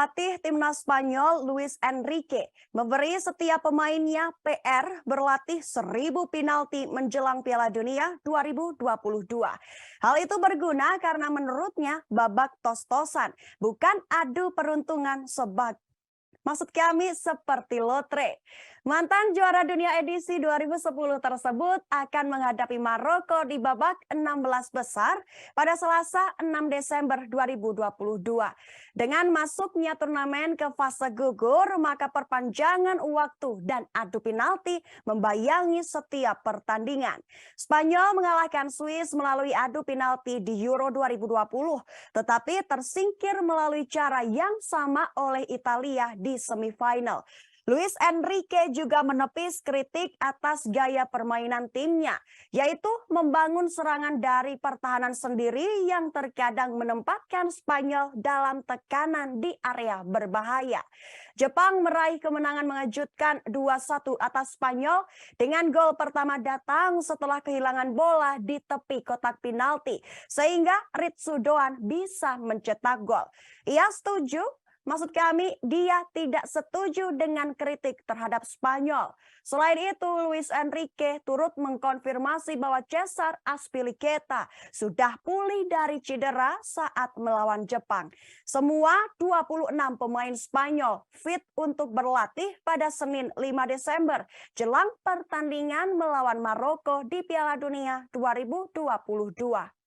Pelatih timnas Spanyol Luis Enrique memberi setiap pemainnya PR berlatih 1.000 penalti menjelang Piala Dunia 2022. Hal itu berguna karena menurutnya babak tos-tosan, bukan adu peruntungan Maksud kami seperti lotre. Mantan juara dunia edisi 2010 tersebut akan menghadapi Maroko di babak 16 besar pada Selasa 6 Desember 2022. Dengan masuknya turnamen ke fase gugur, maka perpanjangan waktu dan adu penalti membayangi setiap pertandingan. Spanyol mengalahkan Swiss melalui adu penalti di Euro 2020, tetapi tersingkir melalui cara yang sama oleh Italia di semifinal. Luis Enrique juga menepis kritik atas gaya permainan timnya, yaitu membangun serangan dari pertahanan sendiri yang terkadang menempatkan Spanyol dalam tekanan di area berbahaya. Jepang meraih kemenangan mengejutkan 2-1 atas Spanyol dengan gol pertama datang setelah kehilangan bola di tepi kotak penalti, sehingga Ritsu Doan bisa mencetak gol. Ia setuju. Maksud kami, dia tidak setuju dengan kritik terhadap Spanyol. Selain itu, Luis Enrique turut mengkonfirmasi bahwa Cesar Azpilicueta sudah pulih dari cedera saat melawan Jepang. Semua 26 pemain Spanyol fit untuk berlatih pada Senin 5 Desember jelang pertandingan melawan Maroko di Piala Dunia 2022.